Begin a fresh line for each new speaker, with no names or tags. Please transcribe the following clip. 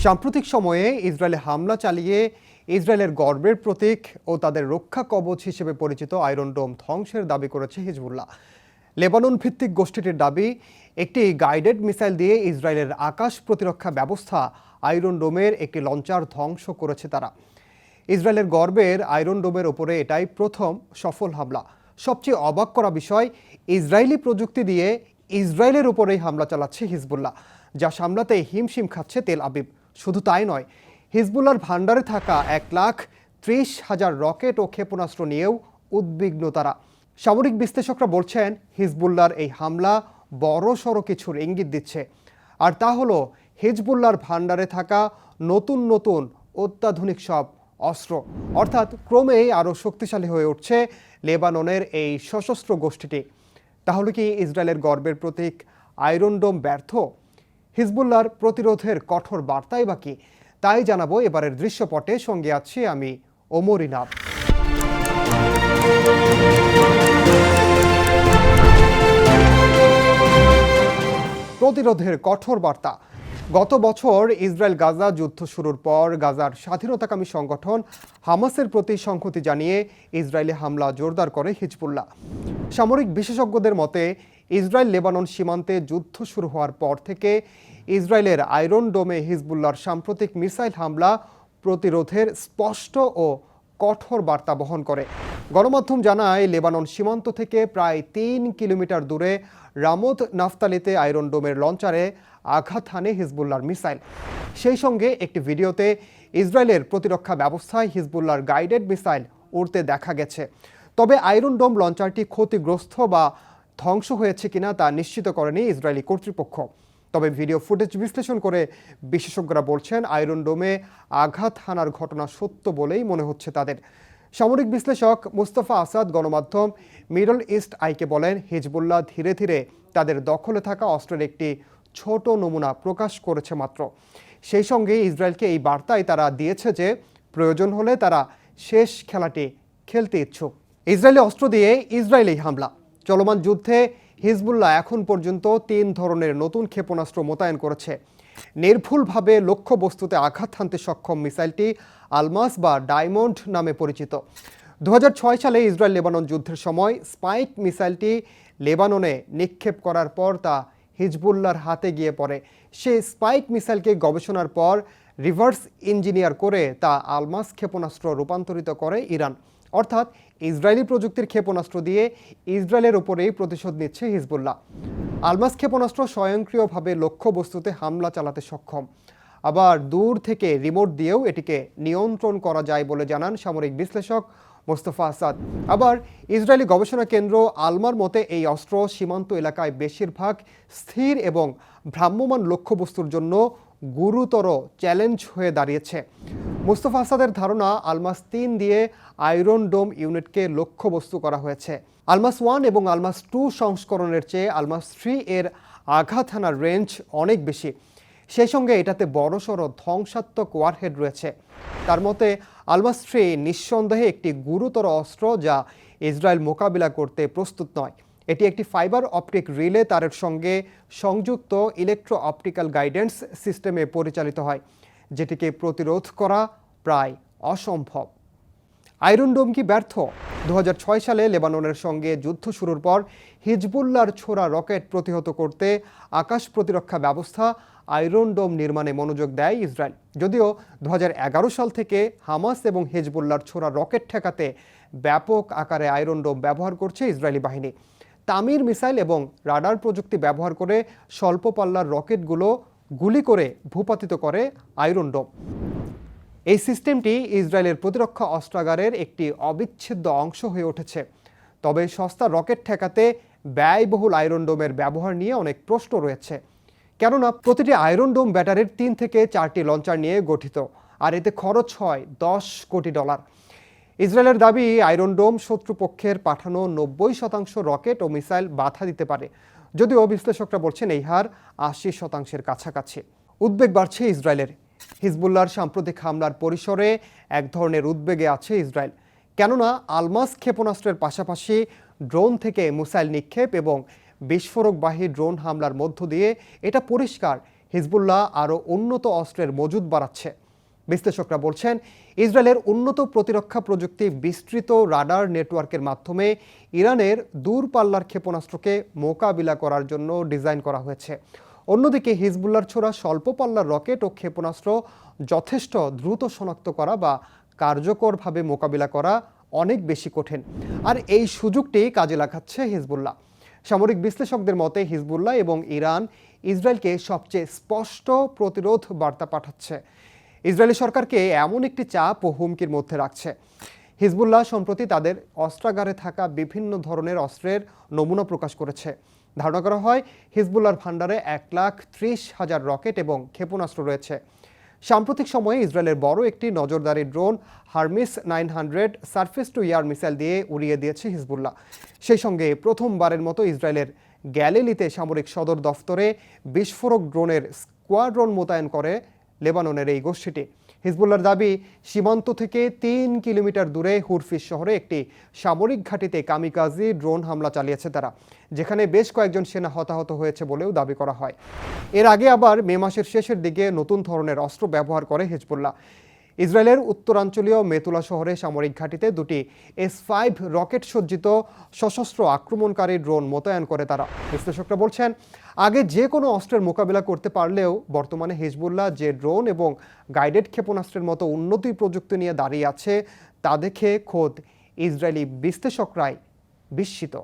সাম্প্রতিক সময়ে ইসরায়েলে হামলা চালিয়ে ইসরায়েলের গর্বের প্রতীক ও তাদের রক্ষা কবচ হিসেবে পরিচিত আয়রন ডোম ধ্বংসের দাবি করেছে হিজবুল্লাহ। লেবানন ভিত্তিক গোষ্ঠীটির দাবি, একটি গাইডেড মিসাইল দিয়ে ইসরায়েলের আকাশ প্রতিরক্ষা ব্যবস্থা আয়রন ডোমের একটি লঞ্চার ধ্বংস করেছে তারা। ইসরায়েলের গর্বের আয়রন ডোমের ওপরে এটাই প্রথম সফল হামলা। সবচেয়ে অবাক করা বিষয়, ইসরায়েলি প্রযুক্তি দিয়ে ইসরায়েলের উপরেই হামলা চালাচ্ছে হিজবুল্লাহ, যা সামলাতে হিমশিম খাচ্ছে তেল আবিব। শুধু তাই নয়, হিজবুল্লাহর ভান্ডারে থাকা 1,30,000 রকেট ও ক্ষেপণাস্ত্র নিয়েও উদ্বিগ্ন তারা। সামরিক বিশ্লেষকরা বলছেন, হিজবুল্লাহর এই হামলা বড়সড় কিছুর ইঙ্গিত দিচ্ছে। আর তা হলো হিজবুল্লাহর ভান্ডারে থাকা নতুন নতুন অত্যাধুনিক সব অস্ত্র। অর্থাৎ ক্রমেই আরও শক্তিশালী হয়ে উঠছে লেবাননের এই সশস্ত্র গোষ্ঠীটি। তাহলে কি ইসরায়েলের গর্বের প্রতীক আয়রন ডোম ব্যর্থ? হিজবুল্লাহর প্রতিরোধের কঠোর বার্তাই বা কি? তাই জানাবো এবারের দৃশ্যপটে। সঙ্গে আছি আমি, ওমর ইনাব। প্রতিরোধের কঠোর বার্তা। গত বছর ইসরায়েল গাজা যুদ্ধ শুরুর পর গাজার স্বাধীনতাকামী সংগঠন হামাসের প্রতি সংহতি জানিয়ে ইসরায়েলি হামলা জোরদার করে হিজবুল্লাহ। সামরিক বিশেষজ্ঞদের মতে, ইসরায়েল লেবানন সীমান্তে যুদ্ধ শুরু হওয়ার পর থেকে ইসরায়েলের আয়রন ডোমে হিজবুল্লাহর সাম্প্রতিক মিসাইল হামলা প্রতিরোধের স্পষ্ট ও কঠোর বার্তা বহন করে। গণমাধ্যম জানায়, লেবানন সীমান্ত থেকে প্রায় 3 কিলোমিটার দূরে রামোত নাফতালিতে আয়রন ডোমের লঞ্চারে আঘাত হানে হিজবুল্লাহর মিসাইল। সেই সঙ্গে একটি ভিডিওতে ইসরায়েলের প্রতিরক্ষা ব্যবস্থায় হিজবুল্লাহর গাইডেড মিসাইল উড়তে দেখা গেছে। তবে আয়রন ডোম লঞ্চারটি ক্ষতিগ্রস্ত বা ধ্বংস হয়েছে কিনা তা নিশ্চিত করেনি ইসরায়েলি কর্তৃপক্ষ। তবে ভিডিও ফুটেজ বিশ্লেষণ করে বিশেষজ্ঞরা বলছেন, আয়রন ডোমে আঘাত হানার ঘটনা সত্য বলেই মনে হচ্ছে তাদের। সামরিক বিশ্লেষক মুস্তাফা আসাদ গণমাধ্যম মিডল ইস্ট আইকে বলেন, হিজবুল্লাহ ধীরে ধীরে তাদের দখলে থাকা অস্ত্রের একটি ছোট নমুনা প্রকাশ করেছে মাত্র। সেই সঙ্গে ইসরায়েলকে এই বার্তাই তারা দিয়েছে যে প্রয়োজন হলে তারা শেষ খেলাটি খেলতে ইচ্ছুক। ইসরায়েলি অস্ত্র দিয়ে ইসরায়েলেই হামলা। চলমান যুদ্ধে হিজবুল্লাহ এখন পর্যন্ত 3 ধরনের নতুন ক্ষেপণাস্ত্র মোতায়েন করেছে। নির্ভুলভাবে লক্ষ্যবস্তুতে আঘাত হানতে সক্ষম মিসাইলটি আলমাস বা ডায়মন্ড নামে পরিচিত। 2006 সালে ইসরায়েল লেবানন যুদ্ধের সময় স্পাইক মিসাইলটি লেবাননে নিক্ষেপ করার পর তা হিজবুল্লাহর হাতে গিয়ে পড়ে। সেই স্পাইক মিসাইলকে গবেষণার পর রিভার্স ইঞ্জিনিয়ার করে তা আলমাস ক্ষেপণাস্ত্র রূপান্তরিত করে ইরান। অর্থাৎ ইসরায়েলি প্রযুক্তির ক্ষেপণাস্ত্র দিয়ে ইসরায়েলের ওপরেই প্রতিশোধ নিচ্ছে হিজবুল্লাহ। আলমাস ক্ষেপণাস্ত্র স্বয়ংক্রিয়ভাবে লক্ষ্যবস্তুতে হামলা চালাতে সক্ষম। আবার দূর থেকে রিমোট দিয়েও এটিকে নিয়ন্ত্রণ করা যায় বলে জানান সামরিক বিশ্লেষক মোস্তফা আসাদ। আবার ইসরায়েলি গবেষণা কেন্দ্র আলমার মতে এই অস্ত্র সীমান্ত এলাকায় বেশিরভাগ স্থির এবং ভ্রাম্যমাণ লক্ষ্যবস্তুর জন্য গুরুতর চ্যালেঞ্জ হয়ে দাঁড়িয়েছে। মোস্তফা আসাদের ধারণা, আলমাস 3 দিয়ে আয়রন ডোম ইউনিটকে লক্ষ্যবস্তু করা হয়েছে। আলমাস 1 এবং আলমাস 2 সংস্করণের চেয়ে আলমাস 3 এর আঘাত হানার রেঞ্জ অনেক বেশি। সেই সঙ্গে এটাতে বড়সড় ধ্বংসাত্মক ওয়ারহেড রয়েছে। তার মতে আলমাস 3 নিঃসন্দেহে একটি গুরুতর অস্ত্র যা ইসরায়েল মোকাবিলা করতে প্রস্তুত নয়। এটি একটি ফাইবার অপটিক রিলে তারের সঙ্গে সংযুক্ত ইলেকট্রো অপটিক্যাল গাইডেন্স সিস্টেমে পরিচালিত হয়, যেটিকে প্রতিরোধ করা প্রায় অসম্ভব। আয়রন ডোম কি ব্যর্থ? 2006 সালে লেবাননের সঙ্গে যুদ্ধ শুরুর পর হিজবুল্লাহর ছোড়া রকেট প্রতিহত করতে আকাশ প্রতিরক্ষা ব্যবস্থা আয়রন ডোম নির্মাণে মনোযোগ দেয় ইসরায়েল। যদিও 2011 সাল থেকে হামাস এবং হিজবুল্লাহর ছোড়া রকেট ঠেকাতে ব্যাপক আকারে আয়রন ডোম ব্যবহার করছে ইসরায়েলি বাহিনী। তামির মিসাইল এবং রাডার প্রযুক্তি ব্যবহার করে স্বল্প পাল্লার রকেটগুলো গুলি করে ভূপাতিত করে আয়রন ডোম। এই সিস্টেমটি ইসরায়েলের প্রতিরক্ষা অস্ত্রাগারের একটি অবিচ্ছেদ্য অংশ হয়ে উঠেছে। তবে সস্তা রকেট ঠেকাতে ব্যয়বহুল আয়রন ডোমের ব্যবহার নিয়ে অনেক প্রশ্ন রয়েছে। কেননা প্রতিটি আয়রন ডোম ব্যাটারির 3 থেকে 4টি লঞ্চার নিয়ে গঠিত, আর এতে খরচ হয় $10 কোটি। ইসরায়েলের দাবি, আয়রন ডোম শত্রুপক্ষের পাঠানো 90% রকেট ও মিসাইল বাধা দিতে পারে। যদিও বিশ্লেষকরা বলছেন এই হার 80%-এর কাছাকাছি। উদ্বেগ বাড়ছে ইসরায়েলের। হিজবুল্লাহর সাম্প্রতিক হামলার পরিসরে এক ধরনের উদ্বেগে আছে ইসরায়েল। কেননা আলমাস ক্ষেপণাস্ত্রের পাশাপাশি ড্রোন থেকে মিসাইল নিক্ষেপ এবং বিস্ফোরকবাহী ড্রোন হামলার মধ্য দিয়ে এটা পরিষ্কার, হিজবুল্লাহ আরও উন্নত অস্ত্রের মজুদ বাড়াচ্ছে। বিশ্লেষকরা বলছেন, ইসরায়েলের উন্নত প্রতিরক্ষা প্রযুক্তি বিস্তৃত রাডার নেটওয়ার্কের মাধ্যমে ইরানের দূরপাল্লার ক্ষেপণাস্ত্রকে মোকাবিলা করার জন্য ডিজাইন করা হয়েছে। অন্যদিকে হিজবুল্লাহর ছোড়া স্বল্প পাল্লার রকেট ও ক্ষেপণাস্ত্র যথেষ্ট দ্রুত শনাক্ত করা বা কার্যকরভাবে মোকাবিলা করা অনেক বেশি কঠিন। আর এই সুযোগটি কাজে লাগাচ্ছে হিজবুল্লাহ। সামরিক বিশ্লেষকদের মতে হিজবুল্লাহ এবং ইরান ইসরায়েলকে সবচেয়ে স্পষ্ট প্রতিরোধ বার্তা পাঠাচ্ছে। ইসরায়েলি সরকারকে এমন একটি চাপ ও হুমকির মধ্যে রাখছে। হিজবুল্লাহ সম্প্রতি তাদের অস্ত্রাগারে থাকা বিভিন্ন ধরনের অস্ত্রের নমুনা প্রকাশ করেছে। ধারণা করা হয় হিজবুল্লাহর ভান্ডারে 1,30,000 রকেট এবং ক্ষেপণাস্ত্র রয়েছে। সাম্প্রতিক সময়ে ইসরায়েলের বড় একটি নজরদারি drone Hermes 900 surface two air missile দিয়ে উড়িয়ে দিয়েছে হিজবুল্লাহ। সেই সঙ্গে প্রথমবারের মতো ইসরায়েলের গ্যালিলিতে সামরিক সদর দফতরে বিস্ফোরক ড্রোনের স্কোয়াড্রন মোতায়েন করে লেবাননের এই গোষ্ঠীটি। হিজবুল্লাহর দাবি, সীমান্ত থেকে 3 কিলোমিটার দূরে হুরফিস শহরে একটি সামরিক ঘাঁটিতে কামিকাজি ড্রোন হামলা চালিয়েছে তারা, যেখানে বেশ কয়েকজন সেনা হতাহত হয়েছে বলেও দাবি করা হয়। এর আগে আবার মে মাসের শেষের দিকে নতুন ধরনের অস্ত্র ব্যবহার করে হিজবুল্লাহ। ইসরায়েলের উত্তরাঞ্চলীয় মেতুলা শহরে সামরিক ঘাঁটিতে দুটি S-5 রকেট সজ্জিত সশস্ত্র আক্রমণকারী ড্রোন মোতায়েন করে তারা। বিশ্লেষকরা বলছেন, আগে যে কোনো অস্ত্রের মোকাবিলা করতে পারলেও বর্তমানে হিজবুল্লাহ যে ড্রোন এবং গাইডেড ক্ষেপণাস্ত্রের মতো উন্নতি প্রযুক্তি নিয়ে দাঁড়িয়ে আছে তা দেখে খোদ ইসরায়েলি বিশ্লেষকরাই বিস্মিত।